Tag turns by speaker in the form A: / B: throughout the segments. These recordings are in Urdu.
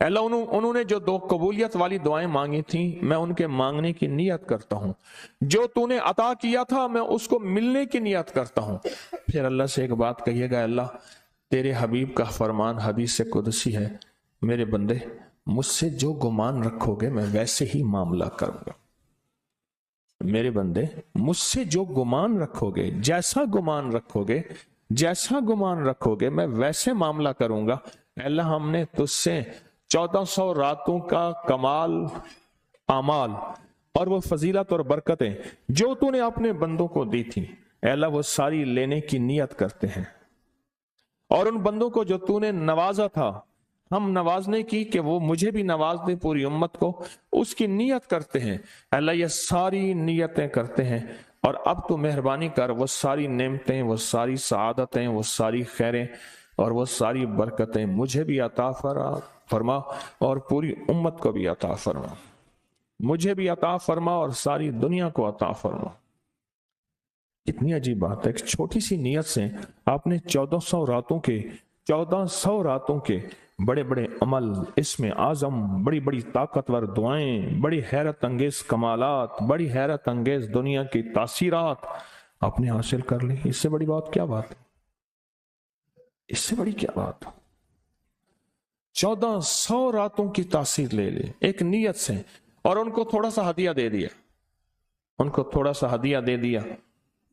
A: اللہ انہوں نے جو 2 قبولیت والی دعائیں مانگی تھیں میں ان کے مانگنے کی نیت کرتا ہوں، جو تو نے عطا کیا تھا میں اس کو ملنے کی نیت کرتا ہوں۔ پھر اللہ سے ایک بات کہیے گا، اللہ تیرے حبیب کا فرمان حدیث قدسی ہے، میرے بندے مجھ سے جو گمان رکھو گے میں ویسے ہی معاملہ کروں گا۔ میرے بندے مجھ سے جو گمان رکھو گے، جیسا گمان رکھو گے، جیسا گمان رکھو گے میں ویسے معاملہ کروں گا۔ اللہ ہم نے تجھ سے 1400 راتوں کا کمال اعمال اور وہ فضیلت اور برکتیں جو تو نے اپنے بندوں کو دی تھی، اے اللہ وہ ساری لینے کی نیت کرتے ہیں، اور ان بندوں کو جو تو نے نوازا تھا ہم نوازنے کی کہ وہ مجھے بھی نواز دے پوری امت کو، اس کی نیت کرتے ہیں۔ اللہ یہ ساری نیتیں کرتے ہیں، اور اب تو مہربانی کر وہ ساری نعمتیں، وہ ساری سعادتیں، وہ ساری خیریں اور وہ ساری برکتیں مجھے بھی عطا فرما اور پوری امت کو بھی عطا فرما، مجھے بھی عطا فرما اور ساری دنیا کو عطا فرما۔ اتنی عجیب بات ہے، ایک چھوٹی سی نیت سے آپ نے 1400 راتوں کے بڑے بڑے عمل، اسم اعظم، بڑی بڑی طاقتور دعائیں، بڑی حیرت انگیز کمالات، بڑی حیرت انگیز دنیا کی تاثیرات آپ نے حاصل کر لی۔ اس سے بڑی بات کیا بات ہے؟ اس سے بڑی کیا بات؟ 1400 راتوں کی تاثیر لے لے ایک نیت سے، اور ان کو تھوڑا سا ہدیہ دے دیا، ان کو تھوڑا سا ہدیہ دے دیا،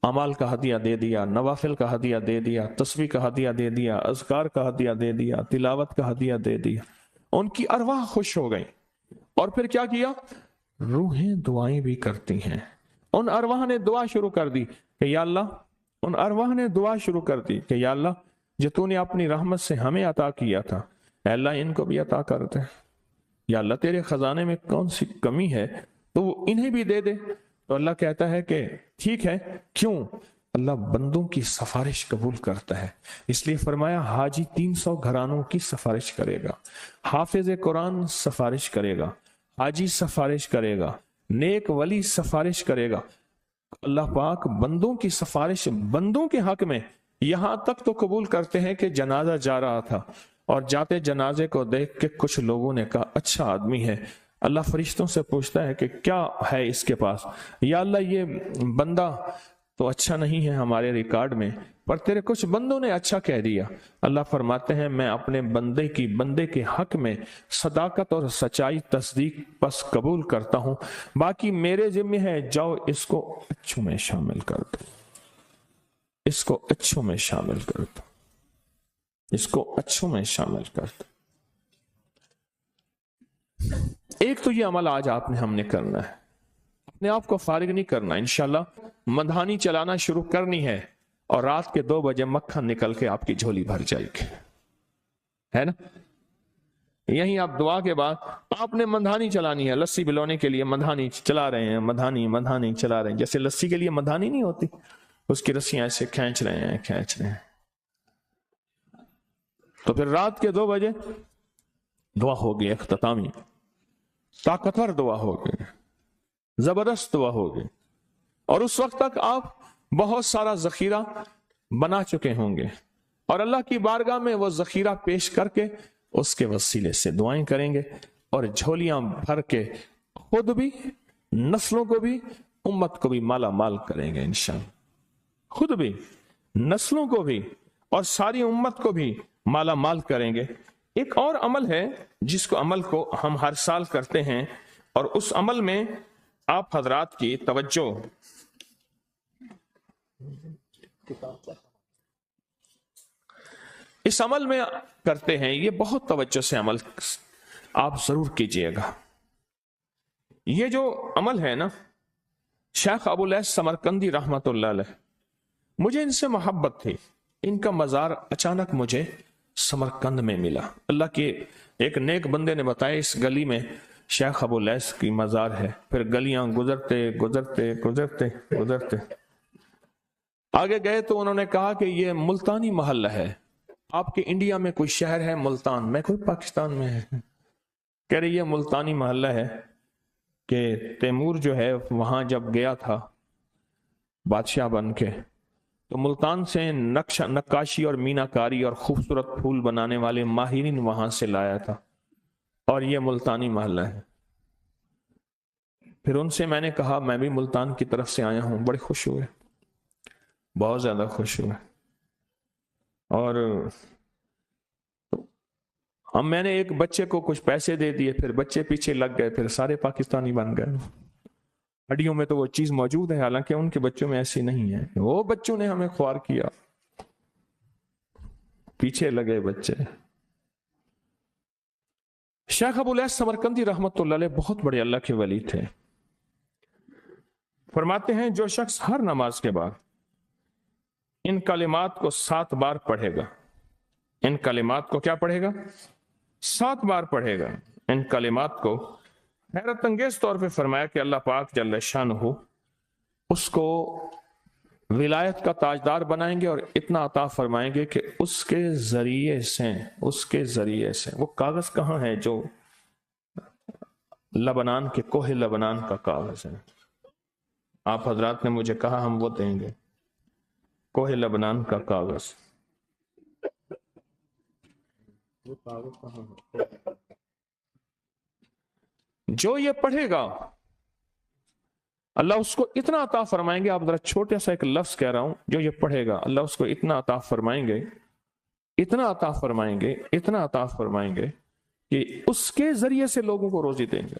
A: اعمال کا ہدیہ دے دیا، نوافل کا ہدیہ دے دیا، تسبیح کا ہدیہ دے دیا، اذکار کا ہدیہ دے دیا، تلاوت کا ہدیہ دے دیا۔ ان کی ارواح خوش ہو گئی، اور پھر کیا کیا؟ روحیں دعائیں بھی کرتی ہیں۔ ان ارواح نے دعا شروع کر دی کہ یا اللہ، ان ارواح نے دعا شروع کر دی کہ یا اللہ جو تو نے اپنی رحمت سے ہمیں عطا کیا تھا، اے اللہ ان کو بھی عطا کر دے۔ یا اللہ تیرے خزانے میں کون سی کمی ہے تو وہ انہیں بھی دے دے۔ تو اللہ کہتا ہے کہ ٹھیک ہے، کیوں؟ اللہ بندوں کی سفارش قبول کرتا ہے، اس لیے فرمایا حاجی 300 گھرانوں کی سفارش کرے گا، حافظ قرآن سفارش کرے گا، حاجی سفارش کرے گا، نیک ولی سفارش کرے گا۔ اللہ پاک بندوں کی سفارش بندوں کے حق میں یہاں تک تو قبول کرتے ہیں کہ جنازہ جا رہا تھا اور جاتے جنازے کو دیکھ کے کچھ لوگوں نے کہا اچھا آدمی ہے، اللہ فرشتوں سے پوچھتا ہے کہ کیا ہے اس کے پاس؟ یا اللہ یہ بندہ تو اچھا نہیں ہے ہمارے ریکارڈ میں، پر تیرے کچھ بندوں نے اچھا کہہ دیا۔ اللہ فرماتے ہیں میں اپنے بندے کے حق میں صداقت اور سچائی تصدیق پس قبول کرتا ہوں، باقی میرے ذمہ ہے، جاؤ اس کو اچھوں میں شامل کر دو، اس کو اچھوں میں شامل کر دو، اس کو اچھوں میں شامل کر دو۔ ایک تو یہ عمل آج آپ نے ہم نے کرنا ہے، اپنے آپ کو فارغ نہیں کرنا، انشاءاللہ مدھانی چلانا شروع کرنی ہے، اور رات کے 2 بجے مکھن نکل کے آپ کی جھولی بھر جائے گی، ہے نا؟ یہیں آپ دعا کے بعد آپ نے مدھانی چلانی ہے، لسی بلونے کے لیے مدھانی چلا رہے ہیں، مدھانی چلا رہے ہیں، جیسے لسی کے لیے مدھانی نہیں ہوتی، اس کی رسیاں ایسے کھینچ رہے ہیں۔ تو پھر رات کے 2 بجے دعا ہوگی، اختتامی طاقتور دعا ہوگی، زبردست دعا ہوگی، اور اس وقت تک آپ بہت سارا ذخیرہ بنا چکے ہوں گے، اور اللہ کی بارگاہ میں وہ ذخیرہ پیش کر کے اس کے وسیلے سے دعائیں کریں گے، اور جھولیاں بھر کے خود بھی، نسلوں کو بھی، امت کو بھی مالا مال کریں گے انشاءاللہ، خود بھی، نسلوں کو بھی، اور ساری امت کو بھی مالا مال کریں گے۔ ایک اور عمل ہے جس کو عمل کو ہم ہر سال کرتے ہیں، اور اس عمل میں آپ حضرات کی توجہ اس عمل میں کرتے ہیں، یہ بہت توجہ سے عمل آپ ضرور کیجئے گا۔ یہ جو عمل ہے نا، شیخ ابو الیث سمرقندی رحمت اللہ علیہ، مجھے ان سے محبت تھی، ان کا مزار اچانک مجھے سمرقند میں ملا، اللہ کے ایک نیک بندے نے بتایا اس گلی میں شیخ ابو الیث کی مزار ہے، پھر گلیاں گزرتے آگے گئے تو انہوں نے کہا کہ یہ ملتانی محلہ ہے، آپ کے انڈیا میں کوئی شہر ہے ملتان؟ میں کوئی پاکستان میں ہے، کہہ رہے یہ ملتانی محلہ ہے کہ تیمور جو ہے وہاں جب گیا تھا بادشاہ بن کے، تو ملتان سے نقاشی اور میناکاری اور خوبصورت پھول بنانے والے ماہرین وہاں سے لایا تھا، اور یہ ملتانی محلہ ہے۔ پھر ان سے میں نے کہا میں بھی ملتان کی طرف سے آیا ہوں، بڑے خوش ہوئے، بہت زیادہ خوش ہوئے۔ اور اب میں نے ایک بچے کو کچھ پیسے دے دیے، پھر بچے پیچھے لگ گئے، پھر سارے پاکستانی بن گئے۔ ہڈیوں میں تو وہ چیز موجود ہے، حالانکہ ان کے بچوں میں ایسی نہیں ہے۔ وہ بچوں نے ہمیں خوار کیا، پیچھے لگے بچے۔ شیخ ابو الیاس سمرقندی رحمت اللہ علیہ بہت بڑے اللہ کے ولی تھے۔ فرماتے ہیں جو شخص ہر نماز کے بعد ان کلمات کو 7 بار پڑھے گا، ان کلمات کو کیا پڑھے گا؟ 7 بار پڑھے گا۔ ان کلمات کو حیرت انگیز طور پہ فرمایا کہ اللہ پاک جل شانہ اس کو ولایت کا تاجدار بنائیں گے اور اتنا عطا فرمائیں گے کہ اس کے ذریعے سے وہ کاغذ کہاں ہے جو لبنان کے کوہ لبنان کا کاغذ ہے؟ آپ حضرات نے مجھے کہا ہم وہ دیں گے، کوہ لبنان کا کاغذ۔ جو یہ پڑھے گا اللہ اس کو اتنا عطا فرمائیں گے۔ آپ ذرا چھوٹا سا ایک لفظ کہہ رہا ہوں، جو یہ پڑھے گا اللہ اس کو اتنا عطا فرمائیں گے، اتنا عطا فرمائیں گے، اتنا عطا فرمائیں گے کہ اس کے ذریعے سے لوگوں کو روزی دیں گے۔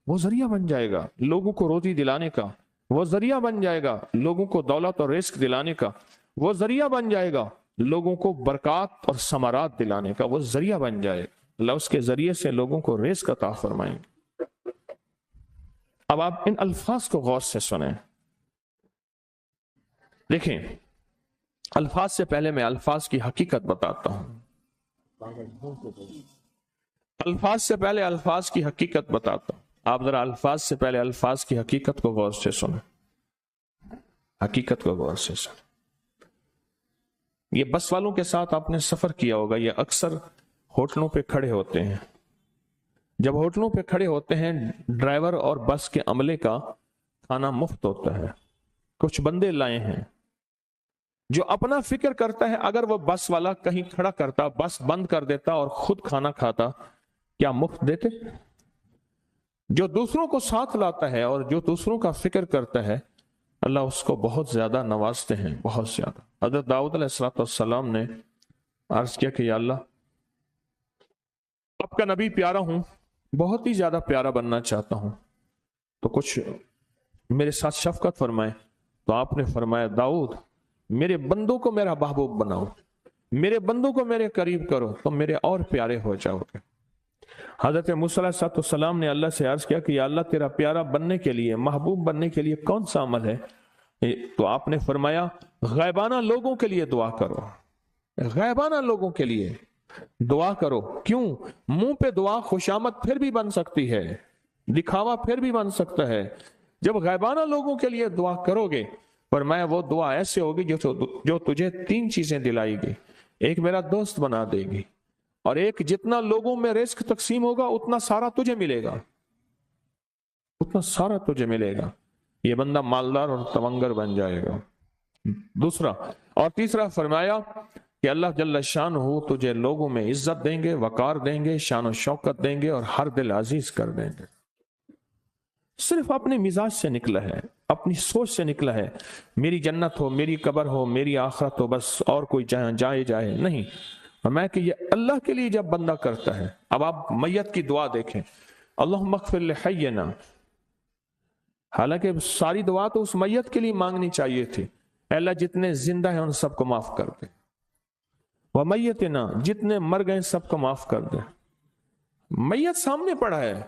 A: وہ ذریعہ بن جائے گا لوگوں کو روزی دلانے کا، وہ ذریعہ بن جائے گا لوگوں کو دولت اور رزق دلانے کا، وہ ذریعہ بن جائے گا لوگوں کو برکات اور ثمرات دلانے کا، وہ ذریعہ بن جائے گا۔ اللہ اس کے ذریعے سے لوگوں کو رزق عطا فرمائیں گے۔ اب آپ ان الفاظ کو غور سے سنیں، دیکھیں الفاظ سے پہلے میں الفاظ کی حقیقت بتاتا ہوں، الفاظ سے پہلے الفاظ کی حقیقت بتاتا ہوں۔ آپ ذرا الفاظ سے پہلے الفاظ کی حقیقت کو غور سے سنیں، حقیقت کو غور سے سنیں۔ یہ بس والوں کے ساتھ آپ نے سفر کیا ہوگا، یہ اکثر ہوٹلوں پہ کھڑے ہوتے ہیں۔ جب ہوٹلوں پہ کھڑے ہوتے ہیں ڈرائیور اور بس کے عملے کا کھانا مفت ہوتا ہے۔ کچھ بندے لائے ہیں جو اپنا فکر کرتا ہے اگر وہ بس والا کہیں کھڑا کرتا، بس بند کر دیتا اور خود کھانا کھاتا، کیا مفت دیتے؟ جو دوسروں کو ساتھ لاتا ہے اور جو دوسروں کا فکر کرتا ہے اللہ اس کو بہت زیادہ نوازتے ہیں، بہت زیادہ۔ حضرت داؤد علیہ السلام نے عرض کیا کہ یا اللہ آپ کا نبی پیارا ہوں، بہت ہی زیادہ پیارا بننا چاہتا ہوں، تو کچھ میرے ساتھ شفقت فرمائے۔ تو آپ نے فرمایا داؤد میرے بندوں کو میرا محبوب بناؤ، میرے بندوں کو میرے قریب کرو تو میرے اور پیارے ہو جاؤ گے۔ حضرت موسیٰ علیہ السلام نے اللہ سے عرض کیا کہ یا اللہ تیرا پیارا بننے کے لیے، محبوب بننے کے لیے کون سا عمل ہے؟ تو آپ نے فرمایا غائبانہ لوگوں کے لیے دعا کرو، غائبانہ لوگوں کے لیے دعا کرو۔ کیوں؟ منہ پہ دعا خوشامد پھر بھی بن سکتی ہے، دکھاوا پھر بھی بن سکتا ہے۔ جب غائبانہ لوگوں کے لیے دعا کرو گے فرمایا وہ دعا ایسے ہوگی جو تجھے 3 چیزیں دلائے گی۔ ایک میرا دوست بنا دے گی، اور ایک جتنا لوگوں میں رزق تقسیم ہوگا اتنا سارا تجھے ملے گا، اتنا سارا تجھے ملے گا۔ یہ بندہ مالدار اور تونگر بن جائے گا۔ دوسرا اور تیسرا فرمایا کہ اللہ جل شانہ تجھے لوگوں میں عزت دیں گے، وقار دیں گے، شان و شوکت دیں گے اور ہر دل عزیز کر دیں گے۔ صرف اپنے مزاج سے نکلا ہے، اپنی سوچ سے نکلا ہے، میری جنت ہو، میری قبر ہو، میری آخرت ہو، بس اور کوئی جائے نہیں۔ فرمایا کہ یہ اللہ کے لیے جب بندہ کرتا ہے۔ اب آپ میت کی دعا دیکھیں، اللہم اغفر لحینا، حالانکہ ساری دعا تو اس میت کے لیے مانگنی چاہیے تھی، اے اللہ جتنے زندہ ہیں ان سب کو معاف کر دے، ومیتنا جتنے مر گئے سب کو معاف کر دے۔ میت سامنے پڑا ہے،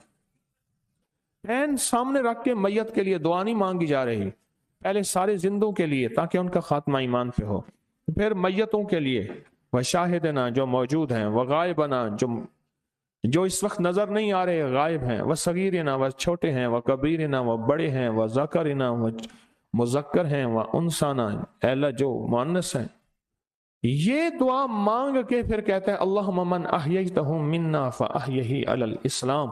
A: پین سامنے رکھ کے میت کے لیے دعا نہیں مانگی جا رہی، پہلے سارے زندوں کے لیے تاکہ ان کا خاتمہ ایمان پہ ہو، پھر میتوں کے لیے، وشاہدنا جو موجود ہیں، وغائبنا جو اس وقت نظر نہیں آ رہے غائب ہیں، وصغیرنا وہ چھوٹے ہیں، وکبیرنا وہ بڑے ہیں، وذکرنا وہ مذکر ہیں، وانثانا اے اللہ جو مؤنث ہیں۔ یہ دعا مانگ کے پھر کہتا ہے اللہم من احییتہ منا فاحیہ علی الاسلام،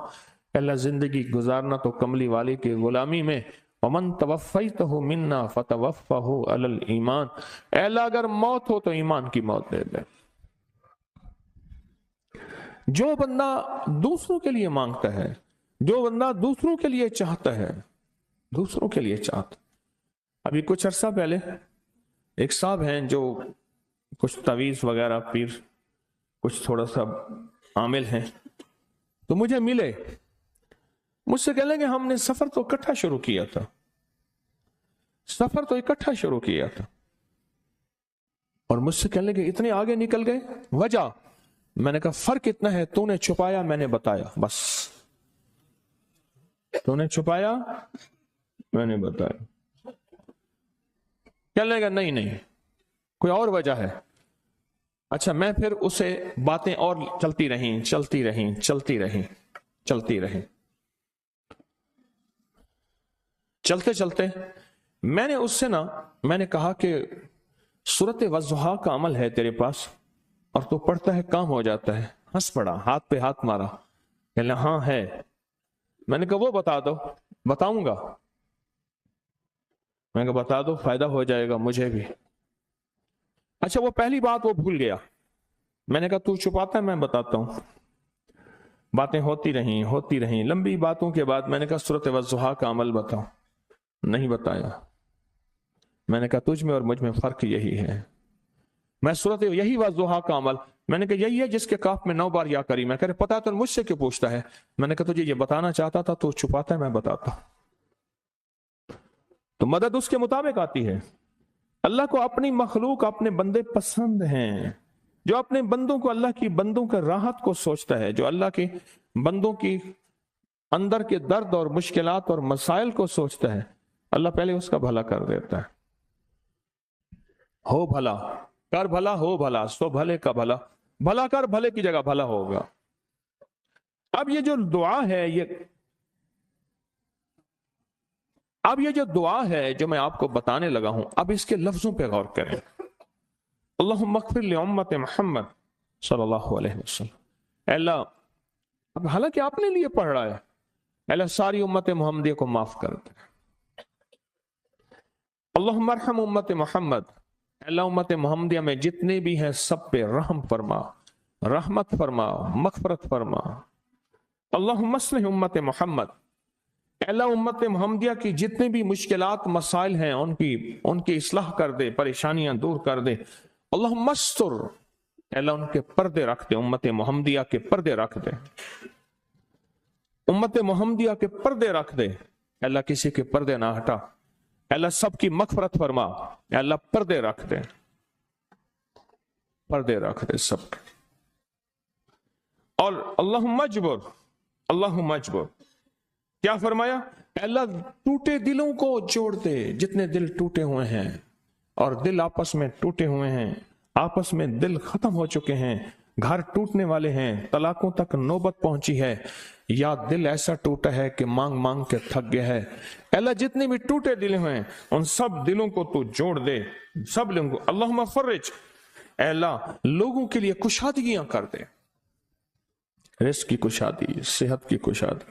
A: اللہ زندگی گزارنا تو کملی والے کی غلامی میں، ومن توفیتہ منا فتوفہ علی الایمان، اے اللہ اگر موت ہو تو ایمان کی موت دے دے۔ جو بندہ دوسروں کے لیے مانگتا ہے، جو بندہ دوسروں کے لیے چاہتا ہے، دوسروں کے لیے چاہتا. ابھی کچھ عرصہ پہلے ایک صاحب ہیں جو کچھ تعویذ وغیرہ پیر کچھ تھوڑا سا عامل ہیں، تو مجھے ملے، مجھ سے کہنے لگے ہم نے سفر تو اکٹھا شروع کیا تھا، سفر تو اکٹھا شروع کیا تھا، اور مجھ سے کہنے لگے اتنے آگے نکل گئے، وجہ؟ میں نے کہا فرق اتنا ہے، تو نے چھپایا میں نے بتایا، بس تو نے چھپایا میں نے بتایا. کہنے لگا نہیں کوئی اور وجہ ہے. اچھا، میں پھر اسے باتیں اور چلتی رہیں. چلتے میں نے اس سے میں نے کہا کہ سورت والضحیٰ کا عمل ہے تیرے پاس اور تو پڑھتا ہے کام ہو جاتا ہے. ہنس پڑا، ہاتھ پہ ہاتھ مارا، کہنے ہاں ہے. میں نے کہا وہ بتا دو. بتاؤں گا. میں نے کہا بتا دو، فائدہ ہو جائے گا مجھے بھی. اچھا، وہ پہلی بات وہ بھول گیا. میں نے کہا تو چھپاتا ہے میں بتاتا ہوں. باتیں ہوتی رہیں لمبی باتوں کے بعد میں نے کہا سورت والضحیٰ کا عمل بتاؤ. نہیں بتایا. میں نے کہا تجھ میں اور مجھ میں فرق یہی ہے. میں سورت یہی والضحیٰ کا عمل، میں نے کہا یہی ہے جس کے کاف میں 9 بار یا کری. میں کہہ رہے پتا تو مجھ سے کیوں پوچھتا ہے؟ میں نے کہا تجھے یہ بتانا چاہتا تھا تو چھپاتا ہے میں بتاتا. تو مدد اس کے مطابق آتی ہے. اللہ کو اپنی مخلوق اپنے بندے پسند ہیں. جو اپنے بندوں کو، اللہ کی بندوں کا راحت کو سوچتا ہے، جو اللہ کے بندوں کی اندر کے درد اور مشکلات اور مسائل کو سوچتا ہے، اللہ پہلے اس کا بھلا کر دیتا ہے. ہو بھلا کر بھلا، ہو بھلا سو بھلے کا بھلا، بھلا کر بھلے کی جگہ بھلا ہوگا. اب یہ جو دعا ہے جو میں آپ کو بتانے لگا ہوں، اب اس کے لفظوں پہ غور کریں. اللہم اغفر لامت محمد صلی اللہ علیہ وسلم. اے اللہ، اب حالانکہ آپ نے لیے پڑھ رہا ہے، اے اللہ ساری امت محمدیہ کو معاف کر دے. اللہم ارحم امت محمد، اے اللہ امت محمدیہ میں جتنے بھی ہیں سب پہ رحم فرما، رحمت فرما، مغفرت فرما. اللہم اصلح امت محمد، اے اللہ امت محمدیہ کی جتنے بھی مشکلات مسائل ہیں ان کی اصلاح کر دے، پریشانیاں دور کر دے. اللہم استر، اے اللہ ان کے پردے رکھ دے، امت محمدیہ کے پردے رکھ دے، امت محمدیہ کے پردے رکھ دے. اے اللہ کسی کے پردے نہ ہٹا. اے اللہ سب کی مغفرت فرما. اے اللہ پردے رکھ دے، پردے رکھ دے سب کے. اور اللہم اجبر، کیا فرمایا؟ اے اللہ ٹوٹے دلوں کو جوڑ دے. جتنے دل ٹوٹے ہوئے ہیں اور دل آپس میں ٹوٹے ہوئے ہیں، آپس میں دل ختم ہو چکے ہیں، گھر ٹوٹنے والے ہیں، طلاقوں تک نوبت پہنچی ہے، یا دل ایسا ٹوٹا ہے کہ مانگ مانگ کے تھک گیا ہے. اے اللہ جتنے بھی ٹوٹے دل ہیں ان سب دلوں کو تو جوڑ دے، سب لوگوں کو. اللہم فرج، اے اللہ لوگوں کے لیے کشادگیاں کر دے، رزق کی کشادگی، صحت کی کشادگی.